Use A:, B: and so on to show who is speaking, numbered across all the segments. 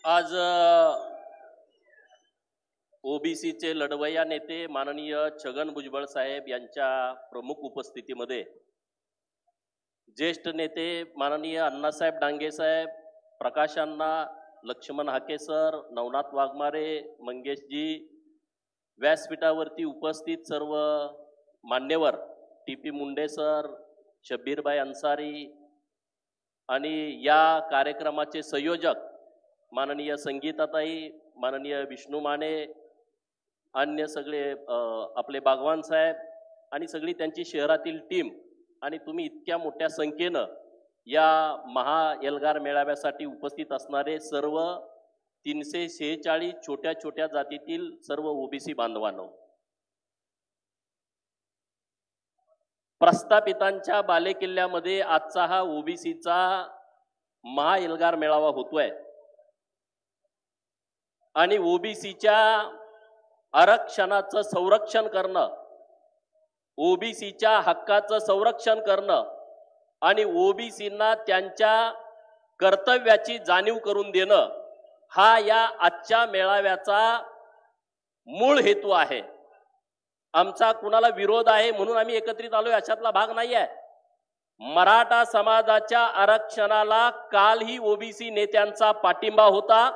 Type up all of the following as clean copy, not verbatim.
A: आज ओबीसीचे लढवय्या नेते माननीय छगन भुजबळ साहेब यांच्या प्रमुख उपस्थितीमध्ये ज्येष्ठ नेते माननीय अण्णासाहेब डांगे साहेब, प्रकाश अण्णा, लक्ष्मण हाके सर, नवनाथ वाघमारे, मंगेशजी, व्यासपीठावरती उपस्थित सर्व मान्यवर, टीपी मुंडे सर, शब्बीरभाई अन्सारी आणि या कार्यक्रमाचे संयोजक माननीय संगीताताई, माननीय विष्णू माने, अन्य सगळे आपले बागवान साहेब आणि सगळी त्यांची शहरातील टीम आणि तुम्ही इतक्या मोठ्या संख्येनं या महाएल्गार मेळाव्यासाठी उपस्थित असणारे सर्व 346 छोट्या छोट्या जातीतील सर्व ओबीसी बांधवांनो, प्रस्थापितांच्या बालेकिल्ल्यामध्ये आजचा हा ओबीसीचा महाएल्गार मेळावा होतोय आणि ओबीसीच्या आरक्षणाचं संरक्षण करणं, ओबीसीच्या हक्काचं संरक्षण करणं आणि ओबीसींना त्यांच्या कर्तव्याची जाणीव करून देणं हा या आजच्या मेळाव्याचा मूळ हेतू आहे। आमचा कुणाला विरोध आहे म्हणून आम्ही एकत्रित आलोय अशातला भाग नाही आहे। मराठा समाजाच्या आरक्षणाला कालही ओबीसी नेत्यांचा पाठिंबा होता,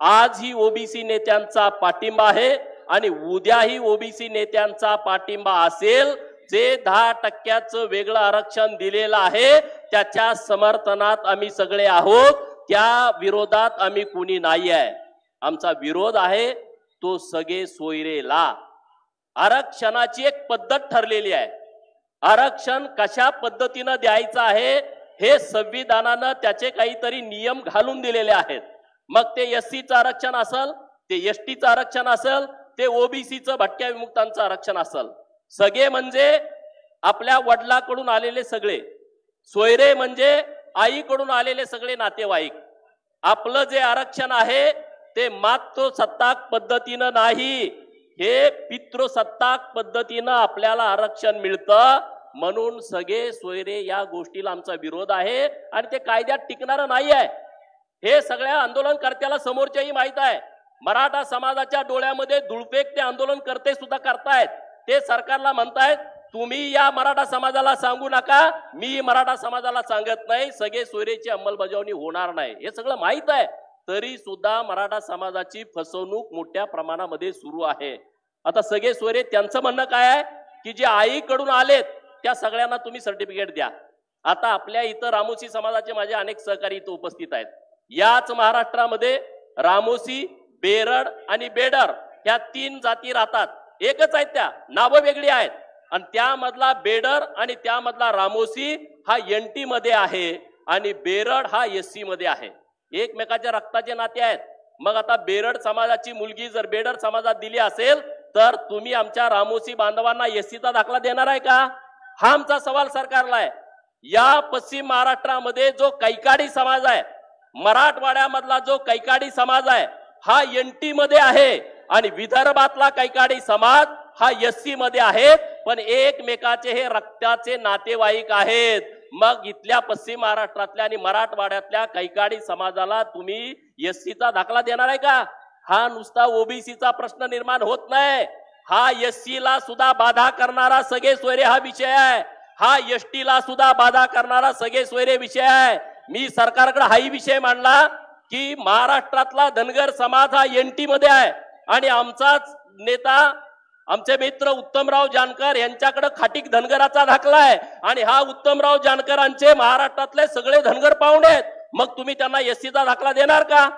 A: आजही ओबीसी नेत्यांचा पाठिंबा आहे आणि उद्याही ओबीसी नेत्यांचा पाठिंबा असेल। जे 10% वेगळं आरक्षण दिलेलं आहे त्याच्या समर्थनात आम्ही सगळे आहोत, त्या विरोधात आम्ही कुणी नाही आहे। आमचा विरोध आहे तो सगळे सोयरेला। आरक्षणाची एक पद्धत ठरलेली आहे, आरक्षण कशा पद्धतीनं द्यायचं आहे हे संविधानानं त्याचे काहीतरी नियम घालून दिलेले आहेत। मग ते एससीचं आरक्षण असेल, ते एसटीचं आरक्षण असेल, ते ओबीसीचं भटक्या विमुक्तांचं आरक्षण असेल, सगळे म्हणजे आपल्या वडिलांकडून आलेले सगळे, सोयरे म्हणजे आईकडून आलेले सगळे नातेवाईक। आपलं जे आरक्षण आहे ते मातृसत्ताक पद्धतीनं नाही, हे पितृसत्ताक पद्धतीनं आपल्याला आरक्षण मिळतं। म्हणून सगळे सोयरे या गोष्टीला आमचा विरोध आहे आणि ते कायद्यात टिकणारं नाही आहे हे सगळ्या आंदोलनकर्त्याला समोरच्याही माहित आहे। मराठा समाजाच्या डोळ्यामध्ये धुळफेक ते आंदोलनकर्ते सुद्धा करतायत। ते सरकारला म्हणतायत तुम्ही या मराठा समाजाला सांगू नका, मी मराठा समाजाला सांगत नाही, सगळे सोयरेची अंमलबजावणी होणार नाही, हे सगळं माहित आहे। तरी सुद्धा मराठा समाजाची फसवणूक मोठ्या प्रमाणामध्ये सुरू आहे। आता सगळे सोयरे त्यांचं म्हणणं काय आहे की जे आईकडून आलेत त्या सगळ्यांना तुम्ही सर्टिफिकेट द्या। आता आपल्या इथं रामोसी समाजाचे माझे अनेक सहकारी इथं उपस्थित आहेत। याच महाराष्ट्रामध्ये रामोसी, बेरड आणि बेडर ह्या 3 जाती राहतात, एकच आहेत, त्या नावं वेगळी आहेत आणि त्यामधला बेडर आणि त्यामधला रामोसी हा एनटी मध्ये आहे आणि बेरड हा एससी मध्ये आहे, एकमेकाच्या रक्ताचे नाते आहेत। मग आता बेरड समाजाची मुलगी जर बेडर समाजात दिली असेल तर तुम्ही आमच्या रामोसी बांधवांना एससीचा दाखला देणार आहे का? हा आमचा सवाल सरकारला आहे। या पश्चिम महाराष्ट्रामध्ये जो कैकाडी समाज आहे, मराठवाड्यामधला जो कैकाडी समाज आहे हा एनटी मध्ये आहे आणि विदर्भातला कैकाडी समाज हा एससी मध्ये आहे, पण एकमेकाचे हे रक्ताचे नातेवाईक आहेत। मग इथल्या पश्चिम महाराष्ट्रातल्या आणि मराठवाड्यातल्या कैकाडी समाजाला तुम्ही एससीचा दाखला देणार आहे का? हा नुसता ओबीसीचा प्रश्न निर्माण होत नाही, हा एससीला सुद्धा बाधा करणारा सगळे सोयरे हा विषय आहे, हा एसटीला सुद्धा बाधा करणारा सगळे सोयरे विषय आहे। मी सरकारकडे हाही विषय मांडला की महाराष्ट्रातला धनगर समाज हा एनटी मध्ये आहे आणि आमचाच नेता आमचे मित्र उत्तमराव जानकर यांच्याकडे खाटीक धनगराचा दाखला आहे आणि हा उत्तमराव जानकरांचे महाराष्ट्रातले सगळे धनगर पाहुणे आहेत। मग तुम्ही त्यांना एससीचा दाखला देणार का?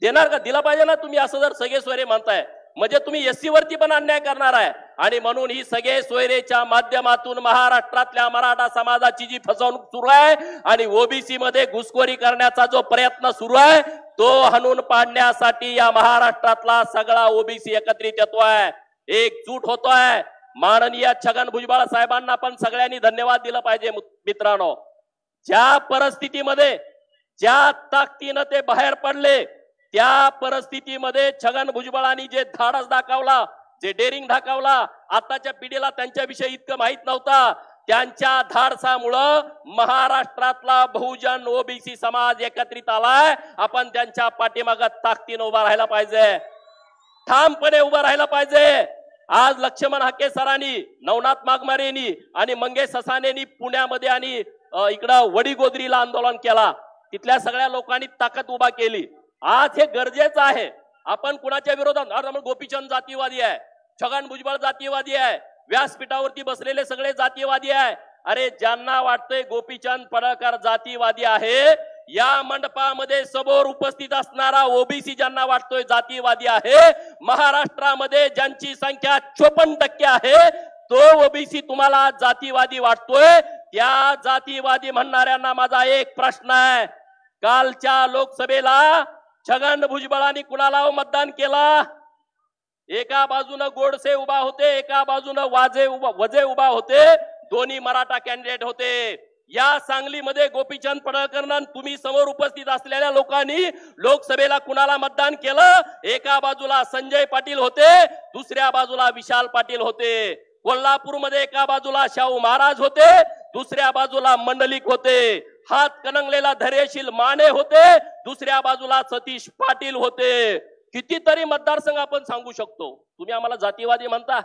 A: देणार का? दिला पाहिजे ना तुम्ही। असं जर सगळे सोयरे म्हणताय म्हणजे तुम्ही एससी वरती पण अन्याय करणार आहे आणि म्हणून ही सगळे सोयरेच्या माध्यमातून महाराष्ट्रातल्या मराठा समाजाची जी फसवणूक सुरू आहे आणि ओबीसी मध्ये घुसखोरी करण्याचा जो प्रयत्न सुरू आहे तो हाणून पाडण्यासाठी या महाराष्ट्रातला सगळा ओबीसी एकत्रित येतोय, एकजूट होतोय। माननीय छगन भुजबळ साहेबांना पण सगळ्यांनी धन्यवाद दिला पाहिजे। मित्रांनो, ज्या परिस्थितीमध्ये ज्या ताकदीनं ते बाहेर पडले त्या परिस्थितीमध्ये छगन भुजबळांनी जे धाडस दाखवला, जे डेअरिंग दाखवला, आताच्या पिढीला त्यांच्याविषयी इतकं माहित नव्हता, त्यांच्या धाडसामुळं महाराष्ट्रातला बहुजन ओबीसी समाज एकत्रित आलाय. आपण त्यांच्या पाठीमागे ताकदीने उभा राहायला पाहिजे, ठामपणे उभा राहायला पाहिजे. आज लक्ष्मण हाके सरांनी, नवनाथ मागमारेंनी आणि मंगेश ससानेनी पुण्यामध्ये आणि इकडं वडीगोद्रीला आंदोलन केला. तिथल्या सगळ्या लोकांनी ताकद उभा केली. आज हे गरजेचं आहे. आपण कुणाच्या विरोधात, गोपीचंद जातीवादी आहे, छगन भुजबळ जातीवादी आहे, व्यासपीठावरती बसलेले सगळे जातीवादी आहे. अरे ज्यांना वाटतंय गोपीचंद पडळकर जातीवादी आहे, या मंडपामध्ये समोर उपस्थित असणारा ओबीसी ज्यांना वाटतोय जातीवादी आहे, महाराष्ट्रामध्ये ज्यांची संख्या 54% आहे, तो ओबीसी तुम्हाला जातीवादी वाटतोय. त्या जातीवादी म्हणणाऱ्यांना माझा एक प्रश्न आहे. कालच्या लोकसभेला छगन भुजबळांनी कुणाला मतदान केला? एका बाजूने गोडसे उभा होते, एका बाजूने वजे उभा होते. दोन्ही मराठा कॅन्डिडेट होते. या सांगलीमध्ये गोपीचंद पडळकर तुम्ही समोर उपस्थित असलेल्या लोकांनी लोकसभेला कुणाला मतदान केलं? एका बाजूला संजय पाटील होते, दुसऱ्या बाजूला विशाल पाटील होते. कोल्हापूरमध्ये एका बाजूला शाहू महाराज होते, दुसऱ्या बाजूला मंडलिक होते. हात कणंगलेला धैर्यशील माने होते, दुसऱ्या बाजूला सतीश पाटील होते. कितीतरी मतदारसंघ आपण सांगू शकतो. तुम्ही आम्हाला जातीवादी म्हणता.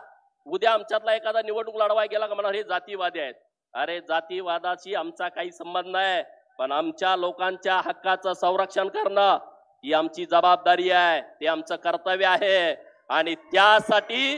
A: उद्या आमच्यातला एखादा निवडणूक लढवाय गेला का म्हणा हे जातीवादी आहेत. अरे जातीवादाशी आमचा काही संबंध नाही, पण आमच्या लोकांच्या हक्काचं संरक्षण करणं ही आमची जबाबदारी आहे, ते आमचं कर्तव्य आहे. आणि त्यासाठी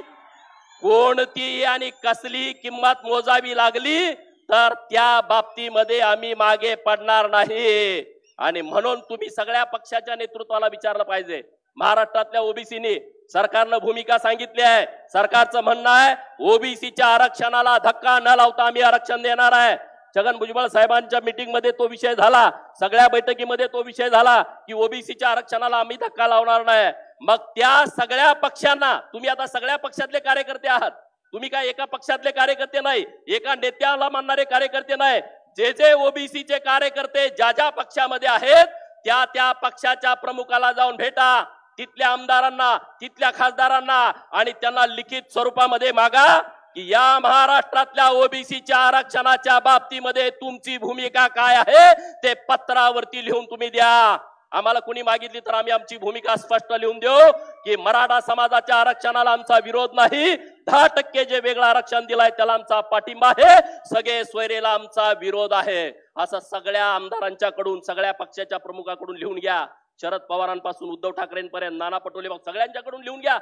A: कोणती आणि कसली किंमत मोजावी लागली तर त्या बाबतीमध्ये आम्ही मागे पडणार नाही. आणि म्हणून तुम्ही सगळ्या पक्षाच्या नेतृत्वाला विचारलं पाहिजे. महाराष्ट्रातल्या ओबीसीनी सरकारनं भूमिका सांगितली आहे. सरकारचं म्हणणं आहे ओबीसीच्या आरक्षणाला धक्का न लावता आम्ही आरक्षण देणार आहे. छगन भुजबळ साहेबांच्या मीटिंग मध्ये तो विषय झाला, सगळ्या बैठकीमध्ये तो विषय झाला की ओबीसीच्या आरक्षणाला आम्ही धक्का लावणार नाही. मग त्या सगळ्या पक्षांना, तुम्ही आता सगळ्या पक्षातले कार्यकर्ते आहात, तुम्ही काय एका पक्षातले कार्यकर्ते नाही, एका नेत्याला मानणारे कार्यकर्ते नाही. जे जे ओबीसीचे कार्यकर्ते ज्या ज्या पक्षामध्ये आहेत त्या त्या पक्षाच्या प्रमुखाला जाऊन भेटा, तिथल्या आमदारांना, तिथल्या खासदारांना, आणि त्यांना लिखित स्वरूपामध्ये मागा की या महाराष्ट्रातल्या ओबीसीच्या आरक्षणाच्या बाबतीमध्ये तुमची भूमिका काय आहे ते पत्रावरती लिहून तुम्ही द्या. आम्हाला कुणी मागितली तर आम्ही आमची भूमिका स्पष्ट लिहून देऊ की मराठा समाजाच्या आरक्षणाला आमचा विरोध नाही, 10% जे वेगळं आरक्षण दिलाय त्याला आमचा पाठिंबा आहे, सगळे सोयरेला आमचा विरोध आहे. असं सगळ्या आमदारांच्याकडून, सगळ्या पक्षाच्या प्रमुखाकडून लिहून घ्या. शरद पवारांपासून उद्धव ठाकरेंपर्यंत, नाना पटोले, सगळ्यांच्याकडून लिहून घ्या.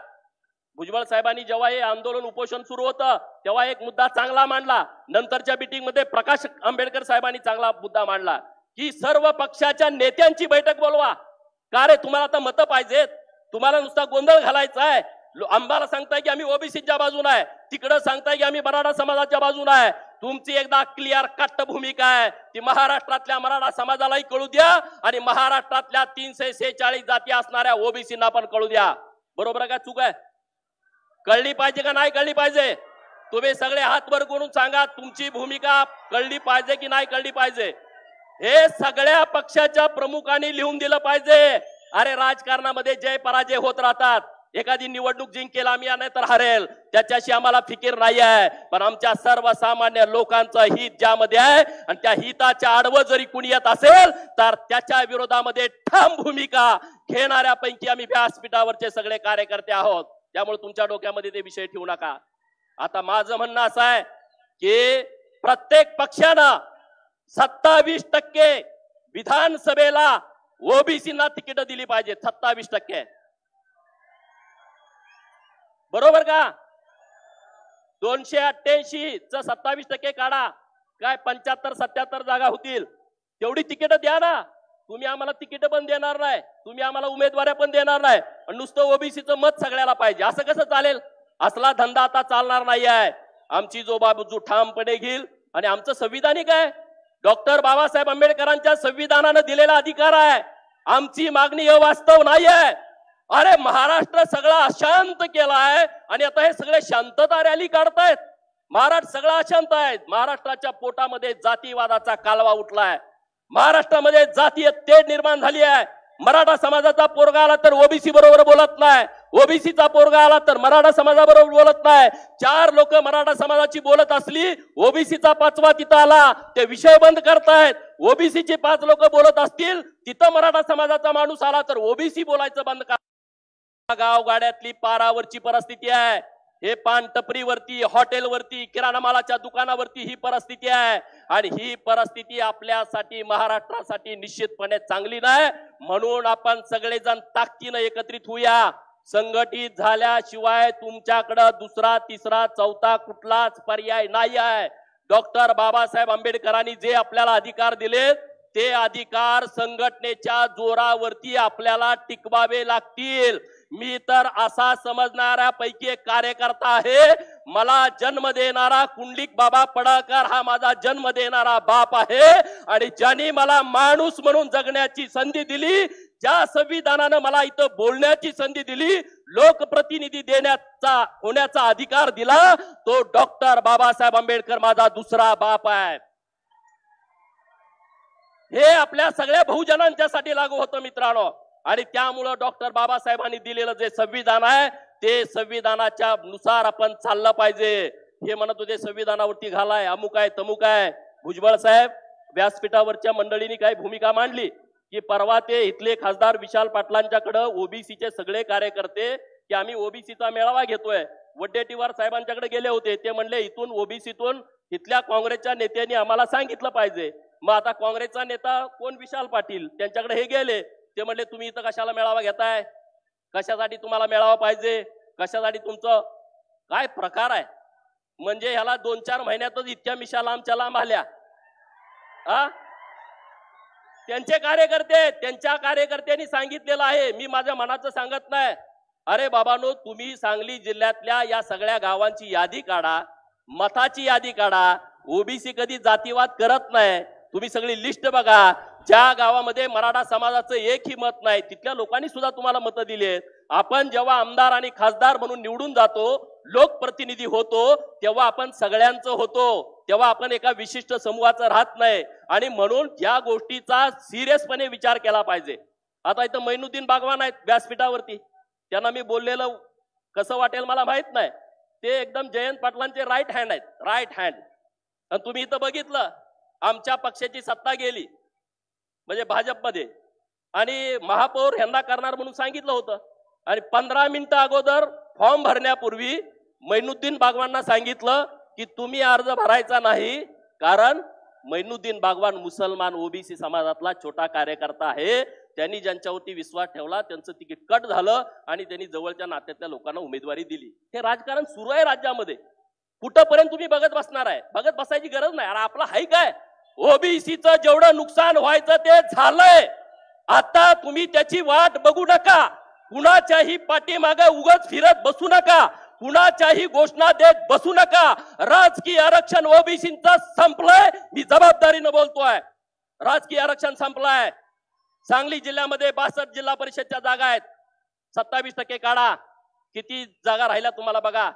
A: भुजबळ साहेबांनी जेव्हा हे आंदोलन उपोषण सुरू होतं तेव्हा एक मुद्दा चांगला मांडला. नंतरच्या मीटिंग मध्ये प्रकाश आंबेडकर साहेबांनी चांगला मुद्दा मांडला की सर्व पक्षाच्या नेत्यांची बैठक बोलवा. का रे, तुम्हाला आता मतं पाहिजेत, तुम्हाला नुसता गोंधळ घालायचा आहे. आम्हाला सांगताय की आम्ही ओबीसीच्या बाजून आहे, तिकडे सांगताय की आम्ही मराठा समाजाच्या बाजून आहे. तुमची एकदा क्लिअर कट भूमिका आहे ती महाराष्ट्रातल्या मराठा समाजालाही कळू द्या आणि महाराष्ट्रातल्या 346 जाती असणाऱ्या ओबीसींना पण कळू द्या. बरोबर आहे का चूक आहे? कळली पाहिजे का नाही कळली पाहिजे? तुम्ही सगळे हात वर करून सांगा तुमची भूमिका कळली पाहिजे की नाही कळली पाहिजे. हे सगळ्या पक्षाच्या प्रमुखांनी लिहून दिलं पाहिजे. अरे राजकारणामध्ये जय पराजय होत राहतात. एखादी निवडणूक जिंकेल आम्ही नाही तर हरेल, त्याच्याशी आम्हाला फिकीर नाही आहे. पण आमच्या सर्वसामान्य लोकांचं हित ज्यामध्ये आहे आणि त्या हिताच्या आडवं जरी कुणी येत असेल तर त्याच्या विरोधामध्ये ठाम भूमिका घेणाऱ्यापैकी आम्ही व्यासपीठावरचे सगळे कार्यकर्ते आहोत. त्यामुळे तुमच्या डोक्यामध्ये ते विषय ठेवू नका. आता माझं म्हणणं असं आहे की प्रत्येक पक्षानं 27% विधानसभेला ओबीसींना तिकीट दिली पाहिजे. 27%. बरोबर का? 288 च 27% काढा, काय 75-77 जागा होतील. तेवढी तिकीट द्या ना. तुम्ही आम्हाला तिकीट पण देणार नाही, तुम्ही आम्हाला उमेदवाऱ्या पण देणार नाही, नुसतं ओबीसीचं मत सगळ्याला पाहिजे. असं कसं चालेल? असला धंदा आता चालणार नाही आहे. आमची जो बाजू ठामपणे घेईल आणि आमचं संविधानिक आहे, डॉक्टर बाबासाहेब आंबेडकरांच्या संविधानानं दिलेला अधिकार आहे. आमची मागणी अवास्तव नाही आहे. अरे महाराष्ट्र सगळा अशांत केला आहे आणि आता हे सगळे शांतता रॅली काढतायत. महाराष्ट्र सगळा अशांत आहे. महाराष्ट्राच्या पोटामध्ये जातीवादाचा कालवा उठलाय. महाराष्ट्रामध्ये जातीय तेढ निर्माण झाली आहे. मराठा समाजाचा पोरगा आला तर ओबीसी बरोबर बोलत नाही, ओबीसीचा पोरगा आला तर मराठा समाजाबरोबर बोलत नाही. 4 लोक मराठा समाजाची बोलत असली, ओबीसीचा 5वा तिथं आला, ते विषय बंद करतायत. ओबीसीचे 5 लोक बोलत असतील, तिथं मराठा समाजाचा माणूस आला तर ओबीसी बोलायचं बंद करा. गावगाड्यातली पारावरची परिस्थिती आहे. हे पान टपरीवरती, हॉटेलवरती, किराणा मालाच्या दुकानावरती ही परिस्थिती आहे. आणि ही परिस्थिती आपल्यासाठी, महाराष्ट्रासाठी निश्चितपणे चांगली नाही. म्हणून आपण सगळेजण ताकदीनं एकत्रित होऊया. संघटित झाल्याशिवाय तुमच्याकडे दुसरा, तिसरा, चौथा कुठलाच पर्याय नाही आहे. डॉक्टर बाबासाहेब आंबेडकरांनी जे आपल्याला अधिकार दिले, ते अधिकार संघटनेच्या जोरावरती आपल्याला टिकवावे लागतील. मी तर असा समजणाऱ्यापैकी एक कार्यकर्ता आहे. मला जन्म देणारा कुंडलिक बाबा पडळकर हा माझा जन्म देणारा बाप आहे. आणि ज्यांनी मला माणूस म्हणून जगण्याची संधी दिली, ज्या संविधानानं मला इथं बोलण्याची संधी दिली, लोकप्रतिनिधी होण्याचा अधिकार दिला, तो डॉक्टर बाबासाहेब आंबेडकर माझा दुसरा बाप आहे. हे आपल्या सगळ्या बहुजनांच्यासाठी लागू होतं मित्रांनो. आणि त्यामुळं डॉक्टर बाबासाहेबांनी दिलेलं जे संविधान आहे, ते संविधानाच्या नुसार आपण चाललं पाहिजे. हे म्हणत होते संविधानावरती घालाय, अमुक आहे, तमुक आहे. भुजबळ साहेब व्यासपीठावरच्या मंडळींनी काय भूमिका मांडली की परवा ते इथले खासदार विशाल पाटलांच्याकडे ओबीसीचे सगळे कार्यकर्ते की आम्ही ओबीसीचा मेळावा घेतोय, वडेट्टीवार साहेबांच्याकडे गेले होते. ते म्हणले इथून ओबीसीतून इथल्या काँग्रेसच्या नेत्यांनी आम्हाला सांगितलं पाहिजे. मग आता काँग्रेसचा नेता कोण, विशाल पाटील, त्यांच्याकडे हे गेले. ते म्हणले तुम्ही इथं कशाला मेळावा घेताय, कशासाठी तुम्हाला मेळावा पाहिजे, कशासाठी तुमचं काय प्रकार आहे. म्हणजे ह्याला 2-4 महिन्यातच इतक्या मिशा लांबच्या लांब आल्या. त्यांचे कार्यकर्ते, त्यांच्या कार्यकर्त्यांनी सांगितलेलं आहे, मी माझ्या मनाचं सांगत नाही. अरे बाबांनो, तुम्ही सांगली जिल्ह्यातल्या या सगळ्या गावांची यादी काढा, मताची यादी काढा. ओबीसी कधी जातीवाद करत नाही. तुम्ही सगळी लिस्ट बघा. ज्या गावामध्ये मराठा समाजाचं एकही मत नाही, तिथल्या लोकांनी सुद्धा तुम्हाला मतं दिली. आपण जेव्हा आमदार आणि खासदार म्हणून निवडून जातो, लोकप्रतिनिधी होतो, तेव्हा आपण सगळ्यांचं होतो, तेव्हा आपण एका विशिष्ट समूहाचं राहत नाही. आणि म्हणून या गोष्टीचा सिरियसपणे विचार केला पाहिजे. आता इथं मैनुद्दीन बागवान आहेत व्यासपीठावरती, त्यांना मी बोललेलं कसं वाटेल मला माहित नाही. ते एकदम जयंत पाटलांचे राईट हँड आहेत, राईट हँड. आणि तुम्ही इथं बघितलं, आमच्या पक्षाची सत्ता गेली म्हणजे भाजपमध्ये, आणि महापौर यांना करणार म्हणून सांगितलं होतं. आणि 15 मिनिटं अगोदर फॉर्म भरण्यापूर्वी मैनुद्दीन बागवांना सांगितलं की तुम्ही अर्ज भरायचा नाही, कारण मैनुद्दीन बागवान मुसलमान ओबीसी समाजातला छोटा कार्यकर्ता आहे. त्यांनी ज्यांच्यावरती विश्वास ठेवला त्यांचं तिकीट कट झालं आणि त्यांनी जवळच्या नात्यातल्या लोकांना उमेदवारी दिली. हे राजकारण सुरू आहे राज्यामध्ये. कुठपर्यंत तुम्ही बघत बसणार आहे? बघत बसायची गरज नाही. अरे आपलं हाय काय, ओबीसीचं जेवढं नुकसान व्हायचं ते झालंय. आता तुम्ही त्याची वाट बघू नका. कुणाच्याही पाठीमागे उगाच फिरत बसू नका. कुणाच्याही घोषणा देत बसू नका. राजकीय आरक्षण ओबीसीचं संपलंय. मी जबाबदारीनं बोलतोय, राजकीय आरक्षण संपलंय. सांगली जिल्ह्यामध्ये 62 जिल्हा परिषदच्या जागा आहेत, 27% काढा. किती जागा राहिल्या तुम्हाला बघा.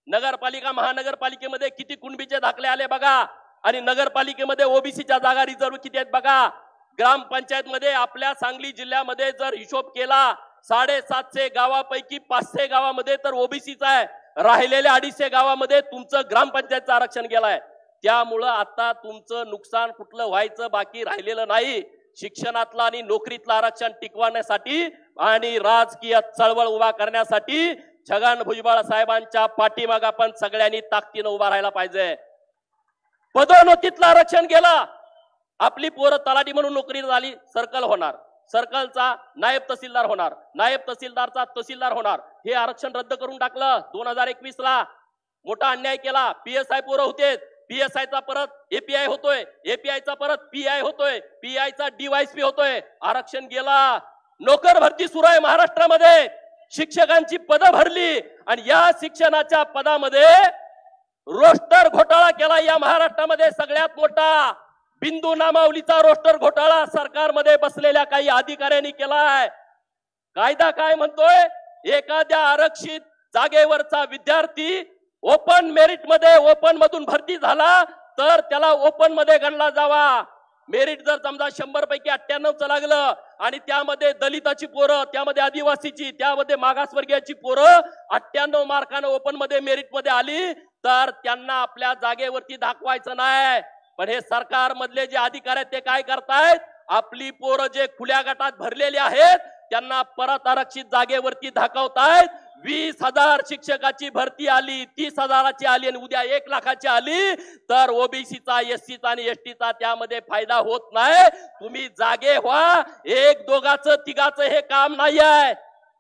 A: नगरपालिका, महानगरपालिकेमध्ये किती कुणबीचे दाखले आले बघा. आणि नगरपालिकेमध्ये ओबीसीच्या जागा रिझर्व किती आहेत बघा. ग्रामपंचायत मध्ये आपल्या सांगली जिल्ह्यामध्ये जर हिशोब केला, 750 गावापैकी 500 गावामध्ये तर ओबीसीचा आहे. राहिलेल्या 250 गावामध्ये तुमचं ग्रामपंचायतचं आरक्षण गेलाय. त्यामुळं आता तुमचं नुकसान कुठलं व्हायचं बाकी राहिलेलं नाही. शिक्षणातलं आणि नोकरीतलं आरक्षण टिकवण्यासाठी आणि राजकीय चळवळ उभा करण्यासाठी छगन भुजबळ साहेबांच्या पाठीमागे आपण सगळ्यांनी ताकदीनं उभा राहायला पाहिजे. पदोन्नतीतलं आरक्षण गेलं. आपली पोरं तलाठी म्हणून नोकरी झाली, सर्कल होणार, सर्कलचा नायब तहसीलदार होणार, नायब तहसीलदारचा तहसीलदार होणार. हे आरक्षण रद्द करून टाकलं 2021 ला. मोठा अन्याय केला. पीएसआय पोरं होते, पीएसआयचा परत एपीआय होतोय, एपीआयचा परत पीआय होतोय, पीआयचा डीवायसपी होतोय. आरक्षण गेला. नोकर भरती सुरू आहे महाराष्ट्रामध्ये. शिक्षकांची पदं भरली आणि या शिक्षणाच्या पदामध्ये रोस्टर घोटाळा केला. या महाराष्ट्रामध्ये सगळ्यात मोठा बिंदू नामावलीचा रोस्टर घोटाळा सरकारमध्ये बसलेल्या काही अधिकाऱ्यांनी केलाय. कायदा काय म्हणतोय? एखाद्या आरक्षित जागेवरचा विद्यार्थी ओपन मेरिट मध्ये, ओपन मधून भरती झाला तर त्याला ओपन मध्ये गणला जावा. मेरिट जर समजा 100 पैकी 98चं लागलं आणि त्यामध्ये दलिताची पोरं, त्यामध्ये आदिवासीची, त्यामध्ये मागासवर्गीयाची पोरं 98 मार्कानं ओपन मध्ये मेरिट मध्ये आली तर त्यांना आपल्या जागेवरती दाखवायचं नाही। पण हे सरकार मधले जे अधिकारी आहेत ते काय करतायत, आपली पोरं जे खुल्या गटात भरलेले आहेत त्यांना परत आरक्षित जागेवरती दाखवतायत। 20,000 शिक्षकाची भरती आली, 30,000ची आली आणि उद्या 1 लाखाची आली तर ओबीसीचा, एससीचा आणि एसटीचा त्यामध्ये फायदा होत नाही। तुम्ही जागे व्हा, एक दोघाचं तिघाचं हे काम नाही आहे,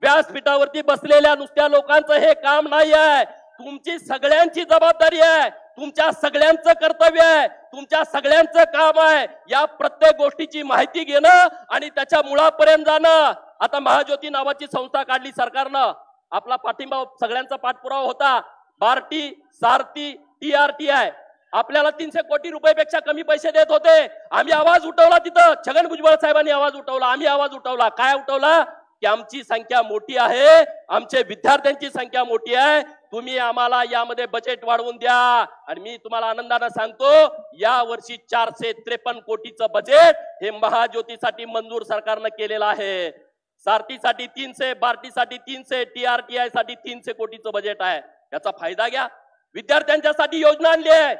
A: व्यासपीठावरती बसलेल्या नुसत्या लोकांचं हे काम नाही आहे, तुमची सगळ्यांची जबाबदारी आहे, तुमच्या सगळ्यांचं कर्तव्य आहे, तुमच्या सगळ्यांचं काम आहे या प्रत्येक गोष्टीची माहिती घेणं आणि त्याच्या मुळापर्यंत जाणं। आता महाज्योती नावाची संस्था काढली सरकारनं, आपला पाठिंबा सगळ्यांचा पाठपुरावा होता, बार्टी, सारथी, TRTI आपल्याला 300 कोटी रुपयापेक्षा कमी पैसे देत होते। आम्ही आवाज उठवला, तिथं छगन भुजबळ साहेबांनी आवाज उठवला, आम्ही आवाज उठवला। काय उठवला की आमची संख्या मोठी आहे, आमचे विद्यार्थ्यांची संख्या मोठी आहे, तुम्ही आम्हाला यामध्ये बजेट वाढवून द्या। आणि मी तुम्हाला आनंदाने सांगतो या वर्षी 453 कोटीचं बजेट हे महाज्योतीसाठी मंजूर सरकारनं केलेलं आहे। सारथीसाठी 300, बार्टीसाठी 300, TRTI साठी 300 कोटीचं बजेट आहे, याचा फायदा घ्या। विद्यार्थ्यांच्यासाठी योजना आणली आहे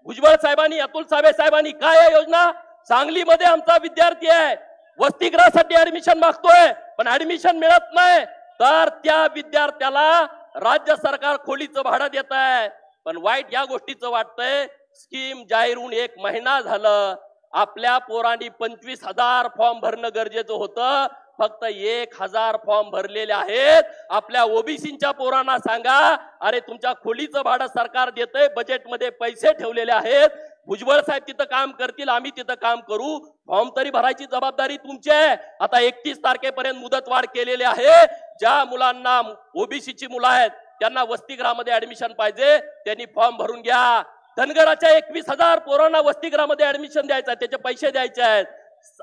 A: भुजबळ साहेबांनी, अतुल सावे साहेबांनी। काय आहे योजना? सांगलीमध्ये आमचा विद्यार्थी आहे, वसतिगृहासाठी ऍडमिशन मागतोय पण ऍडमिशन मिळत नाही, तर त्या विद्यार्थ्याला राज्य सरकार खोलीचं भाडं देत आहे। पण वाईट या गोष्टीचं वाटतंय, स्कीम जाहीर होऊन 1 महिना झालं, आपल्या पोरांनी 25,000 फॉर्म भरणं गरजेचं होतं, फक्त 1,000 फॉर्म भरलेले आहेत। आपल्या ओबीसीच्या पोरांना सांगा, अरे तुमच्या खोलीचं भाडं सरकार देतंय, बजेटमध्ये पैसे ठेवलेले आहेत, भुजबळ साहेब तिथं काम करतील, आम्ही तिथं काम करू, फॉर्म तरी भरायची जबाबदारी तुमची आहे। आता 31 तारखेपर्यंत मुदतवाढ केलेली आहे। ज्या मुलांना ओबीसीची मुलं आहेत त्यांना वसतिगृहामध्ये ऍडमिशन पाहिजे त्यांनी फॉर्म भरून घ्या। धनगराच्या 21,000 पोरांना वसतिगृहामध्ये ऍडमिशन द्यायचं आहे, त्याचे पैसे द्यायचे आहेत,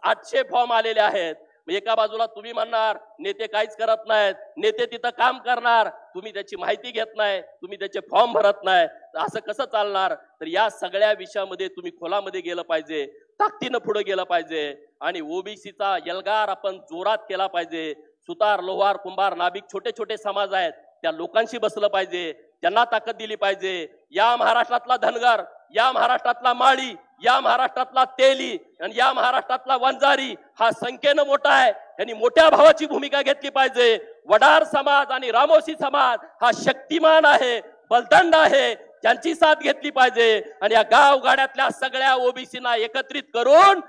A: 800 फॉर्म आलेले आहेत। एका बाजूला तुम्ही म्हणणार नेते काहीच करत नाहीत, नेते तिथं काम करणार, तुम्ही त्याची माहिती घेत नाही, तुम्ही त्याचे फॉर्म भरत नाही, असं कसं चालणार? तर या सगळ्या विषयामध्ये तुम्ही खोलामध्ये गेलं पाहिजे, ताकदीनं पुढे गेलं पाहिजे आणि ओबीसीचा एल्गार आपण जोरात केला पाहिजे। सुतार, लोहार, कुंभार, नाभिक छोटे छोटे समाज आहेत त्या लोकांशी बसलं पाहिजे, त्यांना ताकद दिली पाहिजे। या महाराष्ट्रातला धनगर, या महाराष्ट्रातला माळी, या महाराष्ट्रातला तेली आणि या महाराष्ट्रातला वंजारी हा संख्येनं मोठा आहे, त्यांनी मोठ्या भावाची भूमिका घेतली पाहिजे। वडार समाज आणि रामोशी समाज हा शक्तिमान आहे, बलदंड आहे, त्यांची साथ घेतली पाहिजे आणि या गावगाड्यातल्या सगळ्या ओबीसीना एकत्रित करून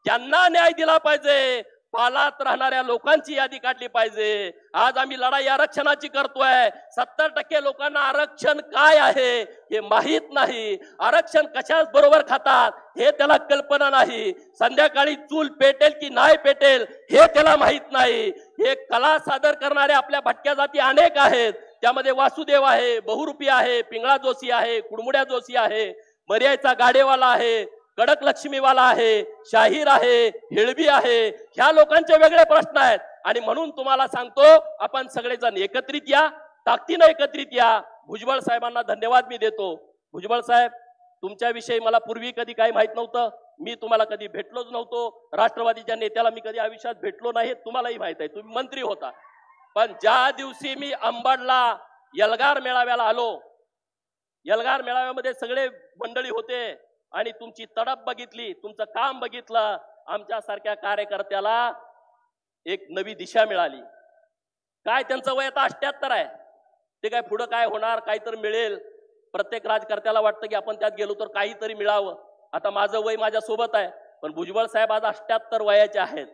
A: त्यांना न्याय दिला पाहिजे। पालात राहणाऱ्या लोकांची यादी काढली पाहिजे। आज आम्ही लढाई आरक्षणाची करतोय, 70% लोकांना आरक्षण काय आहे हे माहित नाही, आरक्षण कशाच बरोबर खातात हे त्याला कल्पना नाही, संध्याकाळी चूल पेटेल की नाही पेटेल हे त्याला माहित नाही। हे कला सादर करणारे आपल्या भटक्या जाती अनेक आहेत, त्यामध्ये वासुदेव आहे, बहुरूपी आहे, पिंगळा जोशी आहे, कुडमुड्या जोशी आहे, मर्याचा गाडेवाला आहे, कडक लक्ष्मीवाला आहे, शाहीर आहे, हिळबी आहे, ह्या लोकांचे वेगळे प्रश्न आहेत। आणि म्हणून तुम्हाला सांगतो आपण सगळेजण एकत्रित या, ताकदीनं एकत्रित या। भुजबळ साहेबांना धन्यवाद मी देतो। भुजबळ साहेब, तुमच्याविषयी मला पूर्वी कधी काही माहित नव्हतं, मी तुम्हाला कधी भेटलोच नव्हतो, राष्ट्रवादीच्या नेत्याला मी कधी आयुष्यात भेटलो नाही, तुम्हालाही माहित आहे, तुम्ही मंत्री होता। पण ज्या दिवशी मी अंबडला एल्गार मेळाव्याला आलो, एल्गार मेळाव्यामध्ये सगळे मंडळी होते आणि तुमची तडप बघितली, तुमचं काम बघितलं, आमच्या सारख्या कार्यकर्त्याला एक नवी दिशा मिळाली। काय त्यांचं वय आता 78 आहे, ते काय पुढे काय होणार, काहीतरी मिळेल, प्रत्येक राजकर्त्याला वाटतं की आपण त्यात गेलो तर काहीतरी मिळावं। आता माझं वय माझ्या सोबत आहे, पण भुजबळ साहेब आज 78 वयाचे आहेत,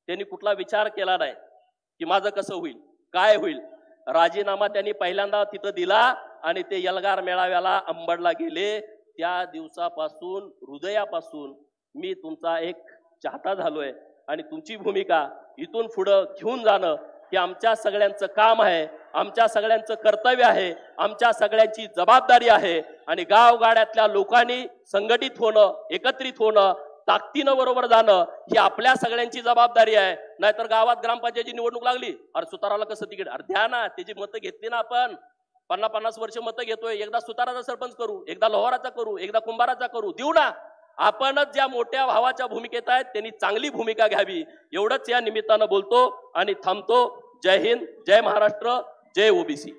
A: त्यांनी कुठला विचार केला नाही की माझं कसं होईल, काय होईल। राजीनामा त्यांनी पहिल्यांदा तिथं दिला आणि ते एल्गार मेळाव्याला अंबडला गेले। त्या दिवसापासून हृदयापासून मी तुमचा एक चाहता झालोय आणि तुमची भूमिका इथून पुढे घेऊन जाणं हे आमच्या सगळ्यांचं काम आहे, आमच्या सगळ्यांचं कर्तव्य आहे, आमच्या सगळ्यांची जबाबदारी आहे। आणि गावगाड्यातल्या लोकांनी संघटित होणं, एकत्रित होणं, ताकदीनं बरोबर जाणं ही आपल्या सगळ्यांची जबाबदारी आहे। नाहीतर गावात ग्रामपंचायतीची निवडणूक लागली, अरे सुताराला कसं तिकीट, अरे द्या ना, त्याची मतं घेतली ना आपण, 50-50 वर्ष मतं घेतोय, एकदा सुताराचा सरपंच करू, एकदा लोहाराचा करू, एकदा कुंभाराचा करू, देऊ ना। आपणच ज्या मोठ्या भावाच्या भूमिकेत आहेत त्यांनी चांगली भूमिका घ्यावी एवढंच या निमित्तानं बोलतो आणि थांबतो. जय हिंद, जय महाराष्ट्र, जय ओबीसी.